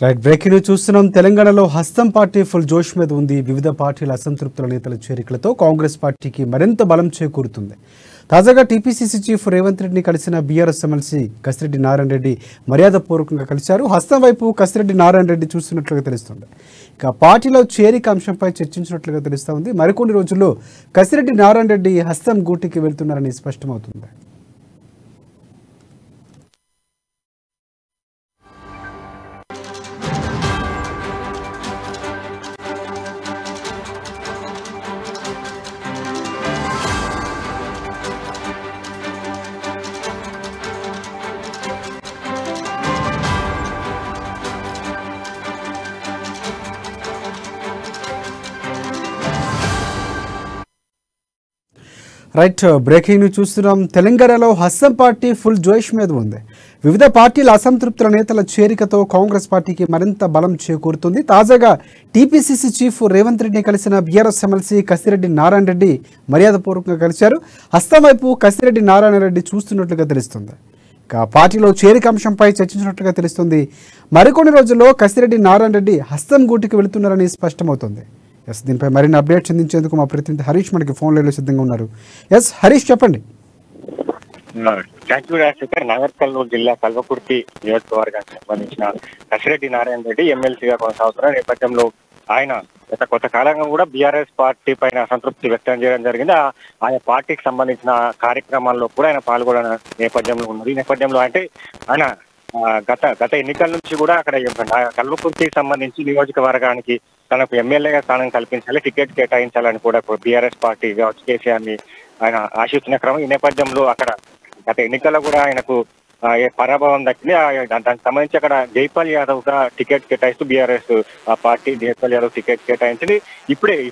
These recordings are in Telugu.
రైట్ బ్రేకింగ్ న్యూస్ చూస్తున్నాం. తెలంగాణలో హస్తం పార్టీ ఫుల్ జోష్ మీద ఉంది. వివిధ పార్టీల అసంతృప్తుల నేతల చేరికలతో కాంగ్రెస్ పార్టీకి మరింత బలం చేకూరుతుంది. తాజాగా టీపీసీసీ చీఫ్ రేవంత్ రెడ్డిని కలిసిన బీఆర్ఎస్ ఎమ్మెల్సీ కసిరెడ్డి నారాయణ రెడ్డి మర్యాదపూర్వకంగా కలిశారు. హస్తం వైపు కసిరెడ్డి నారాయణ రెడ్డి చూస్తున్నట్లుగా తెలుస్తుంది. ఇక పార్టీలో చేరిక అంశంపై చర్చించినట్లుగా తెలుస్తోంది. మరికొన్ని రోజుల్లో కసిరెడ్డి నారాయణ రెడ్డి హస్తం గూటికి వెళ్తున్నారని స్పష్టమవుతుంది. రైట్ బ్రేకింగ్ న్యూస్ చూస్తున్నాం. తెలంగాణలో హస్తం పార్టీ ఫుల్ జోష్ మీద ఉంది. వివిధ పార్టీల అసంతృప్తుల నేతల చేరికతో కాంగ్రెస్ పార్టీకి మరింత బలం చేకూరుతుంది. తాజాగా టీపీసీసీ చీఫ్ రేవంత్ రెడ్డిని కలిసిన బీఆర్ఎస్ ఎమ్మెల్సీ కసిరెడ్డి నారాయణ రెడ్డి మర్యాదపూర్వకంగా కలిశారు. హస్తం వైపు కసిరెడ్డి నారాయణ రెడ్డి చూస్తున్నట్లుగా తెలుస్తుంది. ఇక పార్టీలో చేరిక అంశంపై చర్చించినట్లుగా తెలుస్తుంది. మరికొన్ని రోజుల్లో కసిరెడ్డి నారాయణ రెడ్డి హస్తం గూటికి వెళుతున్నారని స్పష్టమవుతుంది. ఎస్, దీనిపై మరిన్ని అప్డేట్స్ అందించేందుకు మా ప్రతినిధి హరీష్ మనకి ఫోన్ లైన్లో సిద్ధంగా ఉన్నారు. ఎస్ హరీష్, చెప్పండి. నాగర్కర్నూలు జిల్లా కల్వకుర్తి నియోజకవర్గానికి సంబంధించిన కసిరెడ్డి నారాయణ రెడ్డి ఎమ్మెల్సీగా కొనసాగుతున్న నేపథ్యంలో ఆయన గత కొంత కాలంగా కూడా బీఆర్ఎస్ పార్టీ పైన అసంతృప్తి వ్యక్తం చేయడం జరిగింది. ఆయా పార్టీకి సంబంధించిన కార్యక్రమాల్లో కూడా ఆయన పాల్గొన్న నేపథ్యంలో ఉన్నది. ఈ నేపథ్యంలో అంటే ఆయన గత ఎన్నికల నుంచి కూడా అక్కడ కల్వకుర్తికి సంబంధించి నియోజకవర్గానికి తనకు ఎమ్మెల్యేగా స్థానం కల్పించాలి, టికెట్ కేటాయించాలని కూడా బీఆర్ఎస్ పార్టీ కావచ్చు కేసీఆర్ ని ఆయన ఆశిస్తున్న క్రమం. ఈ నేపథ్యంలో అక్కడ గత ఎన్నికల్లో కూడా ఆయనకు పరాభవం దక్కింది. దానికి సంబంధించి అక్కడ జైపాల్ యాదవ్ గా టికెట్ కేటాయిస్తూ BRS party Jaipal Yadav ticket కేటాయించింది.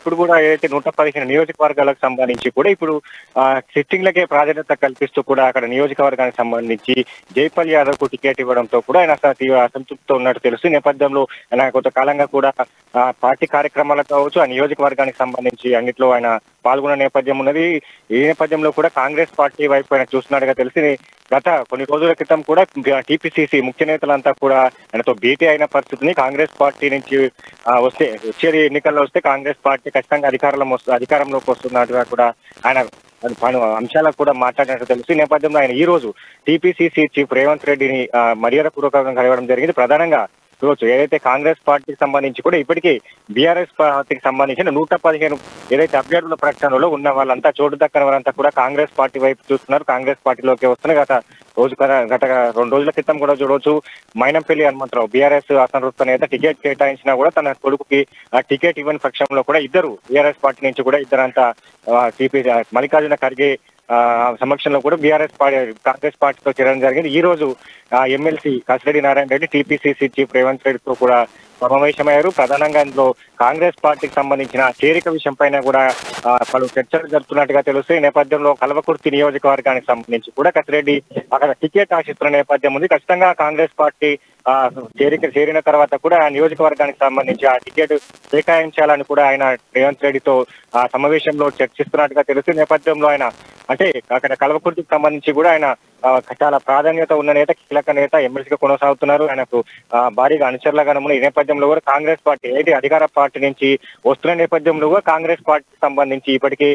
ఇప్పుడు కూడా ఏదైతే 115 నియోజకవర్గాలకు సంబంధించి కూడా ఇప్పుడు సిట్టింగ్లకే ప్రాధాన్యత కల్పిస్తూ కూడా అక్కడ నియోజకవర్గానికి సంబంధించి జైపాల్ యాదవ్ కు టికెట్ ఇవ్వడంతో కూడా ఆయన అసంతృప్తితో ఉన్నట్టు తెలుసు. ఈ నేపథ్యంలో ఆయన కొంతకాలంగా కూడా పార్టీ కార్యక్రమాలకు కావచ్చు, ఆ నియోజకవర్గానికి సంబంధించి అన్నిట్లో ఆయన పాల్గొన్న నేపథ్యం ఉన్నది. ఈ నేపథ్యంలో కూడా కాంగ్రెస్ పార్టీ వైపు ఆయన చూస్తున్నట్టుగా తెలిసి గత కొన్ని రోజుల క్రితం కూడా టీపీసీసీ ముఖ్య నేతలంతా కూడా ఆయనతో భేటీ అయిన పరిస్థితిని, కాంగ్రెస్ పార్టీ నుంచి వచ్చే ఎన్నికల్లో వస్తే కాంగ్రెస్ పార్టీ ఖచ్చితంగా అధికారంలోకి వస్తున్నట్టుగా కూడా ఆయన పలు అంశాలకు కూడా మాట్లాడినట్టు తెలుసు. ఈ నేపథ్యంలో ఆయన ఈ రోజు టీపీసీసీ చీఫ్ రేవంత్ రెడ్డిని మర్యాదపూర్వకంగా కలవడం జరిగింది. ప్రధానంగా చూడవచ్చు ఏదైతే కాంగ్రెస్ పార్టీకి సంబంధించి కూడా ఇప్పటికీ బీఆర్ఎస్ పార్టీకి సంబంధించిన 115 ఏదైతే అభ్యర్థుల ప్రకటనలో ఉన్న వాళ్ళంతా చోటు దక్కని వారంతా కూడా కాంగ్రెస్ పార్టీ వైపు చూస్తున్నారు, కాంగ్రెస్ పార్టీలోకి వస్తున్నారు. గత 2 రోజుల క్రితం కూడా చూడవచ్చు మైనంపల్లి హనుమంతరావు బీఆర్ఎస్ అసంతృప్త నేత టికెట్ కేటాయించినా కూడా తన కొడుకుకి ఆ టికెట్ ఇవ్వని పక్షంలో కూడా ఇద్దరు బీఆర్ఎస్ పార్టీ నుంచి కూడా ఇద్దరంతా మల్లికార్జున ఖర్గే సమక్షంలో కూడా కాంగ్రెస్ పార్టీతో చేరడం జరిగింది. ఈ రోజు MLC Kasireddy Narayana Reddy TPCC chief Revanth రెడ్డితో కూడా సమావేశమయ్యారు. ప్రధానంగా ఇందులో కాంగ్రెస్ పార్టీకి సంబంధించిన చేరిక విషయం పైన కూడా పలు చర్చలు జరుపుతున్నట్టుగా తెలుసు. ఈ నేపథ్యంలో కల్వకుర్తి నియోజకవర్గానికి సంబంధించి కూడా కసిరెడ్డి అక్కడ టికెట్ ఆశిస్తున్న నేపథ్యం ఉంది. ఖచ్చితంగా కాంగ్రెస్ పార్టీ చేరిన తర్వాత కూడా ఆ నియోజకవర్గానికి సంబంధించి ఆ టికెట్ కేటాయించాలని కూడా ఆయన రేవంత్ రెడ్డితో ఆ సమావేశంలో చర్చిస్తున్నట్టుగా తెలుసు. నేపథ్యంలో ఆయన అంటే అక్కడ కల్వకుర్తికి సంబంధించి కూడా ఆయన చాలా ప్రాధాన్యత ఉన్న నేత, కీలక నేత, ఎమ్మెల్సీగా కొనసాగుతున్నారు. ఆయనకు భారీగా అనుచరులుగా ఉన్న ఈ నేపథ్యంలో కూడా కాంగ్రెస్ పార్టీ ఏది అధికార పార్టీ నుంచి వస్తున్న నేపథ్యంలో కూడా కాంగ్రెస్ పార్టీకి సంబంధించి ఇప్పటికీ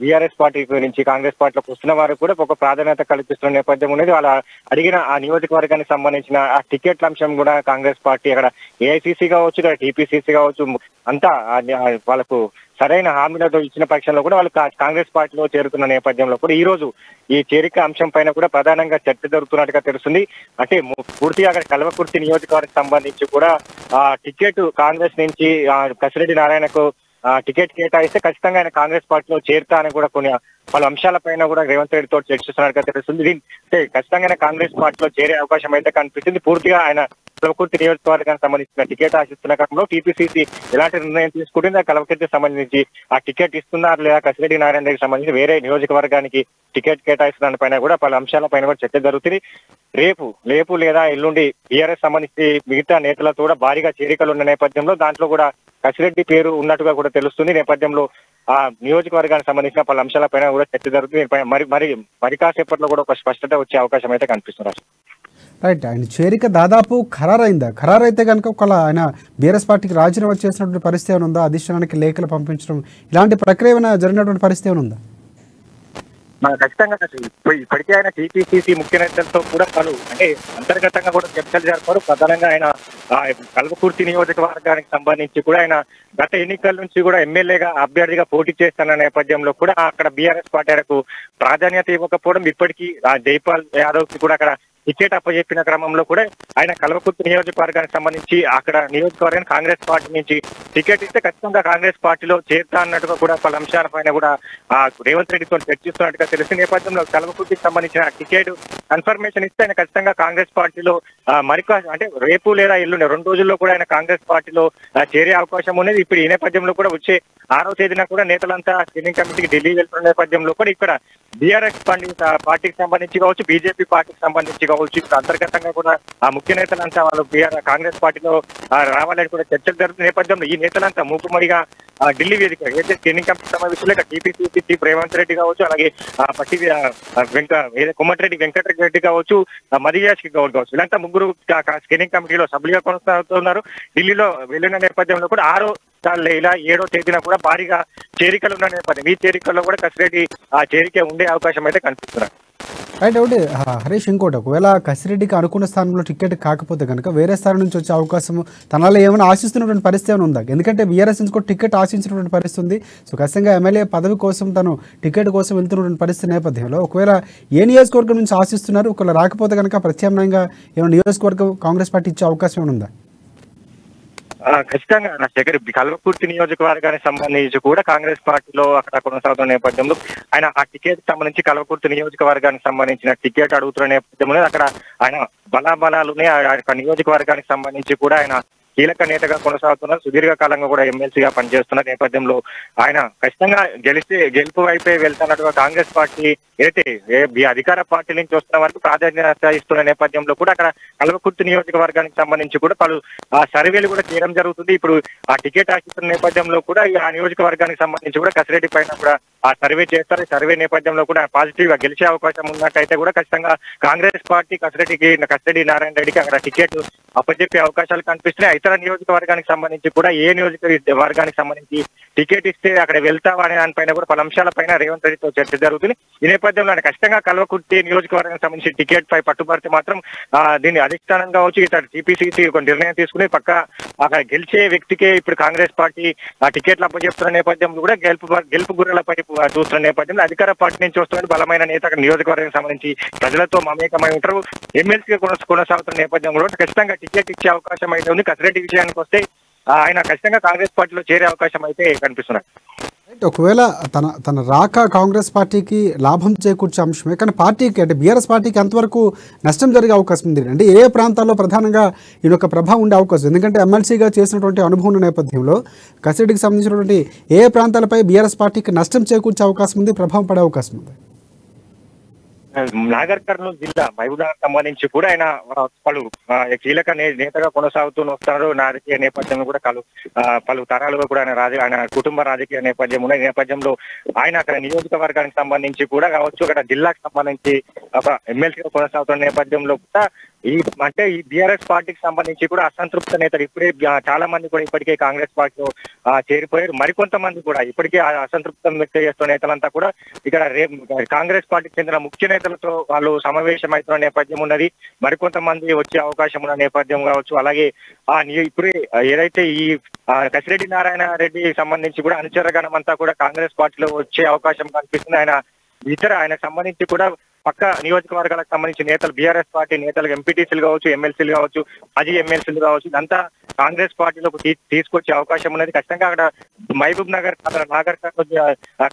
బీఆర్ఎస్ పార్టీ నుంచి కాంగ్రెస్ పార్టీలోకి వస్తున్న వారు కూడా ఒక ప్రాధాన్యత కల్పిస్తున్న నేపథ్యం ఉన్నది. వాళ్ళ అడిగిన ఆ నియోజకవర్గానికి సంబంధించిన ఆ టికెట్ల అంశం కూడా కాంగ్రెస్ పార్టీ అక్కడ ఏఐసీసీ కావచ్చు, ఇక్కడ టీపీసీసీ కావచ్చు అంతా వాళ్ళకు సరైన హామీలతో ఇచ్చిన పక్షంలో కూడా వాళ్ళు కాంగ్రెస్ పార్టీలో చేరుతున్న నేపథ్యంలో కూడా ఈ రోజు ఈ చేరిక అంశం పైన కూడా ప్రధానంగా చర్చ జరుగుతున్నట్టుగా తెలుస్తుంది. అంటే పూర్తిగా అక్కడ కల్వకుర్తి నియోజకవర్గానికి సంబంధించి కూడా టికెట్ కాంగ్రెస్ నుంచి కసిరెడ్డి నారాయణకు టికెట్ కేటాయిస్తే ఖచ్చితంగా ఆయన కాంగ్రెస్ పార్టీలో చేరుతా అని కూడా కొన్ని పలు అంశాలపైన కూడా రేవంత్ రెడ్డితో చర్చిస్తున్నట్టుగా తెలుస్తుంది. అంటే ఖచ్చితంగా కాంగ్రెస్ పార్టీలో చేరే అవకాశం అయితే కనిపిస్తుంది. పూర్తిగా ఆయన కల్వకుర్తి నియోజకవర్గానికి సంబంధించిన టికెట్ ఆశిస్తున్న క్రమంలో టీపీసీసీ ఎలాంటి నిర్ణయం తీసుకుంటుంది, కల్వకుర్తికి సంబంధించి ఆ టికెట్ ఇస్తున్నారు లేదా కసిరెడ్డి నారాయణ రెడ్డికి సంబంధించి వేరే నియోజకవర్గానికి టికెట్ కేటాయిస్తున్న పైన కూడా పలు అంశాలపైన కూడా చర్చ జరుగుతుంది. రేపు లేదా ఎల్లుండి బీఆర్ఎస్ సంబంధించి మిగతా నేతలతో కూడా భారీగా చేరికలు ఉన్న నేపథ్యంలో దాంట్లో కూడా కసిరెడ్డి పేరు ఉన్నట్టుగా కూడా తెలుస్తుంది. నేపథ్యంలో ఆ నియోజకవర్గానికి సంబంధించిన పలు అంశాలపైన కూడా చర్చ జరుగుతుంది. మరి కాసేపట్లో కూడా ఒక స్పష్టత వచ్చే అవకాశం అయితే కనిపిస్తుంది. రైట్. ఆయన చేరిక దాదాపు ఖరారైందా? ఖరారైతే కనుక ఒకవేళ ఆయన బీఆర్ఎస్ పార్టీకి రాజీనామా చేసినటువంటి పరిస్థితి ఏమైనా ఉందా? అధిష్టానానికి లేఖలు పంపించడం ఇలాంటి ప్రక్రియ ఏమైనా జరిగినటువంటి పరిస్థితి ఏమైనా ఉందా? ఖచ్చితంగా ఇప్పటికే ఆయన టీపీసీసీ ముఖ్య నేతలతో కూడా పలు అంటే అంతర్గతంగా కూడా చర్చలు జరిపారు. ప్రధానంగా ఆయన కల్వకుర్తి నియోజకవర్గానికి సంబంధించి కూడా ఆయన గత ఎన్నికల నుంచి కూడా ఎమ్మెల్యేగా అభ్యర్థిగా పోటీ చేస్తున్న నేపథ్యంలో కూడా అక్కడ బీఆర్ఎస్ పార్టీలకు ప్రాధాన్యత ఇవ్వకపోవడం, ఇప్పటికీ జైపాల్ యాదవ్ కి కూడా అక్కడ టికెట్ అప్పచెప్పిన క్రమంలో కూడా ఆయన కల్వకుర్తి నియోజకవర్గానికి సంబంధించి అక్కడ నియోజకవర్గానికి కాంగ్రెస్ పార్టీ నుంచి టికెట్ ఇస్తే ఖచ్చితంగా కాంగ్రెస్ పార్టీలో చేరుతా అన్నట్టుగా కూడా పలు అంశాలపైన కూడా రేవంత్ రెడ్డితో చర్చిస్తున్నట్టుగా తెలిసిన నేపథ్యంలో కల్వకుర్తికి సంబంధించిన టికెట్ కన్ఫర్మేషన్ ఇస్తే ఆయన ఖచ్చితంగా కాంగ్రెస్ పార్టీలో అంటే రేపు లేదా ఎల్లుండి 2 రోజుల్లో కూడా ఆయన కాంగ్రెస్ పార్టీలో చేరే అవకాశం ఉన్నది. ఇప్పుడు ఈ నేపథ్యంలో కూడా వచ్చే 6వ తేదీన కూడా నేతలంతా స్క్రీనింగ్ కమిటీకి ఢిల్లీ వెళ్తున్న నేపథ్యంలో కూడా ఇక్కడ బీఆర్ఎస్ పార్టీకి సంబంధించి కావచ్చు, బీజేపీ పార్టీకి సంబంధించి కావచ్చు, ఇప్పుడు అంతర్గతంగా కూడా ఆ ముఖ్య నేతలంతా వాళ్ళు కాంగ్రెస్ పార్టీలో రావాలని కూడా చర్చలు జరుగుతున్న నేపథ్యంలో ఈ నేతలంతా మూకుమ్మడిగా ఢిల్లీ వేదిక ఏదైతే స్క్రీనింగ్ కమిటీ సమావేశంలో టీపీసీసీ చీఫ్ రేవంత్ రెడ్డి కావచ్చు, అలాగే పట్టి కొమ్మటిరెడ్డి వెంకటరెడ్డి కావచ్చు, మదియాష్ గౌడ్ కావచ్చు, ఇలాంటి ముగ్గురు స్క్రీనింగ్ కమిటీలో సభ్యులుగా కొనసాగుతున్నారు. ఢిల్లీలో వెళ్ళిన నేపథ్యంలో కూడా 6వ ఇలా 7వ తేదీన కూడా భారీగా చేరికలు ఉన్న నేపథ్యం ఈ చేరికల్లో కూడా కసిరెడ్డి ఆ చేరిక ఉండే అవకాశం అయితే కనిపిస్తున్నారు. రైట్. ఒకటి హరీష్, ఇంకోటి ఒకవేళ కసిరెడ్డికి అనుకున్న స్థానంలో టికెట్ కాకపోతే కనుక వేరే స్థానం నుంచి వచ్చే అవకాశం తనలో ఏమైనా ఆశిస్తున్నటువంటి పరిస్థితి ఏమైనా ఉందా? ఎందుకంటే బీఆర్ఎస్ నుంచి కూడా టికెట్ ఆశించినటువంటి పరిస్థితి ఉంది. సో ఖచ్చితంగా ఎమ్మెల్యే పదవి కోసం తను టికెట్ కోసం వెళ్తున్నటువంటి పరిస్థితి నేపథ్యంలో ఒకవేళ ఏ నియోజకవర్గం నుంచి ఆశిస్తున్నారు? ఒకవేళ రాకపోతే కనుక ప్రత్యామ్నాయంగా ఏమైనా నియోజకవర్గం కాంగ్రెస్ పార్టీ ఇచ్చే అవకాశం ఏమైనా ఉందా? ఖచ్చితంగా రాజశేఖర్ కల్వకుర్తి నియోజకవర్గానికి సంబంధించి కూడా కాంగ్రెస్ పార్టీలో అక్కడ కొనసాగుతున్న నేపథ్యంలో ఆయన ఆ టికెట్ సంబంధించి కల్వకుర్తి నియోజకవర్గానికి సంబంధించిన టికెట్ అడుగుతున్న నేపథ్యంలో అక్కడ ఆయన బలాబలాలునే ఆ నియోజకవర్గానికి సంబంధించి కూడా ఆయన కీలక నేతగా కొనసాగుతున్నారు. సుదీర్ఘకాలంగా కూడా ఎమ్మెల్సీగా పనిచేస్తున్న నేపథ్యంలో ఆయన ఖచ్చితంగా గెలుపు వైపే వెళ్తున్నట్టుగా కాంగ్రెస్ పార్టీ అయితే అధికార పార్టీ నుంచి వస్తున్న వరకు ప్రాధాన్యత ఇస్తున్న నేపథ్యంలో కూడా అక్కడ కల్వకుర్తి నియోజకవర్గానికి సంబంధించి కూడా పలు సర్వేలు కూడా చేయడం జరుగుతుంది. ఇప్పుడు ఆ టికెట్ ఆశిస్తున్న నేపథ్యంలో కూడా ఆ నియోజకవర్గానికి సంబంధించి కూడా కసిరెడ్డి పైన కూడా ఆ సర్వే చేస్తారు. సర్వే నేపథ్యంలో కూడా పాజిటివ్ గా గెలిచే అవకాశం ఉన్నట్టయితే కూడా ఖచ్చితంగా కాంగ్రెస్ పార్టీ కసిరెడ్డి నారాయణ రెడ్డికి అక్కడ టికెట్ అప్పచెప్పే అవకాశాలు కనిపిస్తున్నాయి. ఇతర నియోజకవర్గానికి సంబంధించి కూడా ఏ నియోజకవర్గానికి సంబంధించి టికెట్ ఇస్తే అక్కడ వెళ్తావా అనే దానిపైన కూడా పలు అంశాలపైన రేవంత్ రెడ్డితో చర్చ జరుగుతుంది. ఈ నేపథ్యంలో ఖచ్చితంగా కల్వకుర్తి నియోజకవర్గానికి సంబంధించి టికెట్ పై పట్టుబడితే మాత్రం దీన్ని అధిష్టానం కావచ్చు, ఇతర టీపీసీసీ ఒక నిర్ణయం తీసుకుని పక్క అక్కడ గెలిచే వ్యక్తికే ఇప్పుడు కాంగ్రెస్ పార్టీ టికెట్లు అప్పచెప్తున్న నేపథ్యంలో కూడా గెలుపు గుర్రలపై చూస్తున్న నేపథ్యంలో అధికార పార్టీ నుంచి వస్తున్న బలమైన నేత నియోజకవర్గానికి సంబంధించి ప్రజలతో మమేకమై ఉంటారు. ఎమ్మెల్సీగా కొనసాగుతున్న నేపథ్యంలో కూడా ఖచ్చితంగా టికెట్ ఇచ్చే అవకాశం అయితే ఉంది. కసిరెడ్డి విషయానికి వస్తే ఆయన ఖచ్చితంగా కాంగ్రెస్ పార్టీలో చేరే అవకాశం అయితే కనిపిస్తున్నాయి. ఒకవేళ తన రాక కాంగ్రెస్ పార్టీకి లాభం చేకూర్చే అంశమే, కానీ పార్టీకి అంటే బీఆర్ఎస్ పార్టీకి ఎంతవరకు నష్టం జరిగే అవకాశం ఉంది? అంటే ఏ ప్రాంతాల్లో ప్రధానంగా ఈ యొక్క ప్రభావం ఉండే అవకాశం? ఎందుకంటే ఎమ్మెల్సీగా చేసినటువంటి అనుభవం నేపథ్యంలో కసిరెడ్డికి సంబంధించినటువంటి ఏ ప్రాంతాలపై బీఆర్ఎస్ పార్టీకి నష్టం చేకూర్చే అవకాశం ఉంది, ప్రభావం పడే అవకాశం ఉంది? నాగర్ కర్నూలు జిల్లా మహబూబ్నగర్ సంబంధించి కూడా ఆయన పలు కీలక నేతగా కొనసాగుతూ వస్తారు. రాజకీయ నేపథ్యంలో కూడా పలు తరాలుగా కూడా ఆయన కుటుంబ రాజకీయ నేపథ్యం ఉన్న నేపథ్యంలో ఆయన అక్కడ నియోజకవర్గానికి సంబంధించి కూడా కావచ్చు, అక్కడ జిల్లాకు సంబంధించి ఒక ఎమ్మెల్సీగా కొనసాగుతున్న నేపథ్యంలో కూడా ఈ బీఆర్ఎస్ పార్టీకి సంబంధించి కూడా అసంతృప్త నేతలు ఇప్పుడే చాలా మంది కూడా ఇప్పటికే కాంగ్రెస్ పార్టీలో చేరిపోయారు. మరికొంతమంది కూడా ఇప్పటికే అసంతృప్తం వ్యక్తం చేస్తున్న నేతలంతా కూడా ఇక్కడ కాంగ్రెస్ పార్టీకి చెందిన ముఖ్య నేతలతో వాళ్ళు సమావేశం అవుతున్న నేపథ్యం ఉన్నది. మరికొంతమంది వచ్చే అవకాశం ఉన్న నేపథ్యం కావచ్చు. అలాగే ఇప్పుడే ఏదైతే ఈ కసిరెడ్డి నారాయణ రెడ్డి సంబంధించి కూడా అనుచరగణం అంతా కూడా కాంగ్రెస్ పార్టీలో వచ్చే అవకాశం కనిపిస్తుంది. ఆయన సంబంధించి కూడా పక్క నియోజకవర్గాలకు సంబంధించిన నేతలు బీఆర్ఎస్ పార్టీ నేతలు ఎంపీటీసీలు కావచ్చు, ఎమ్మెల్సీలు కావచ్చు, మాజీ ఎమ్మెల్సీలు కావచ్చు, ఇదంతా కాంగ్రెస్ పార్టీలోకి తీసుకొచ్చే అవకాశం ఉన్నది. ఖచ్చితంగా అక్కడ మహబూబ్ నగర్ నాగర్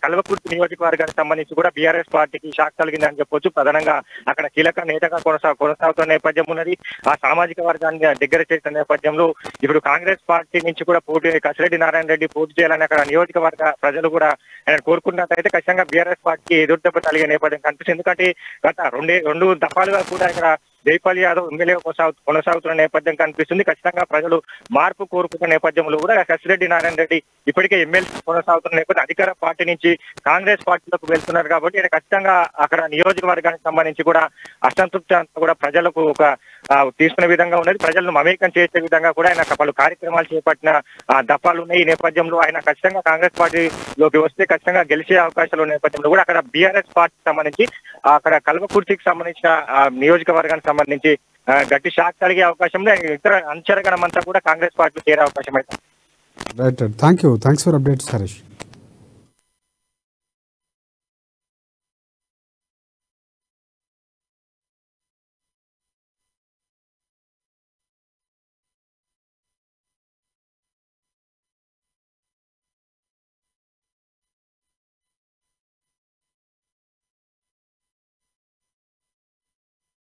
కల్వకుర్తి నియోజకవర్గానికి సంబంధించి కూడా బీఆర్ఎస్ పార్టీకి షాక్ కలిగిందని చెప్పొచ్చు. ప్రధానంగా అక్కడ కీలక నేతగా కొనసాగుతున్న నేపథ్యం ఉన్నది. ఆ సామాజిక వర్గాన్ని దగ్గర చేసిన నేపథ్యంలో ఇప్పుడు కాంగ్రెస్ పార్టీ నుంచి కూడా కసిరెడ్డి నారాయణ రెడ్డి పోటీ చేయాలని అక్కడ నియోజకవర్గ ప్రజలు కూడా ఆయన కోరుకున్నట్టయితే ఖచ్చితంగా బీఆర్ఎస్ పార్టీకి ఎదురుదెబ్బ కలిగే నేపథ్యం కనిపిస్తుంది. ఎందుకంటే గత రెండు దఫాలుగా కూడా ఇక్కడ జైపాల్ యాదవ్ ఎమ్మెల్యేగా కొనసాగుతున్న నేపథ్యం కనిపిస్తుంది. ఖచ్చితంగా ప్రజలు మార్పు కోరుకున్న నేపథ్యంలో కూడా కసిరెడ్డి నారాయణ రెడ్డి ఇప్పటికే ఎమ్మెల్సీ కొనసాగుతున్న నేపథ్యం అధికార పార్టీ నుంచి కాంగ్రెస్ పార్టీలోకి వెళ్తున్నారు కాబట్టి ఆయన ఖచ్చితంగా అక్కడ నియోజకవర్గానికి సంబంధించి కూడా అసంతృప్తి అంతా కూడా ప్రజలకు ఒక తీసుకునే విధంగా ఉన్నది. ప్రజలను మమేకం చేసే విధంగా కూడా ఆయన పలు కార్యక్రమాలు చేపట్టిన దఫాలు ఉన్నాయి. ఈ నేపథ్యంలో ఆయన ఖచ్చితంగా కాంగ్రెస్ పార్టీలోకి వస్తే ఖచ్చితంగా గెలిచే అవకాశాలు ఉన్న నేపథ్యంలో కూడా అక్కడ బీఆర్ఎస్ పార్టీకి సంబంధించి అక్కడ కల్వకుర్తికి సంబంధించిన నియోజకవర్గానికి సంబంధించి గట్టి షాక్ కలిగే అవకాశంలో ఇతర అంచరగణం అంతా కూడా కాంగ్రెస్ పార్టీలో చేరే అవకాశం అయితే. Right, thank you, thanks for updates Harish.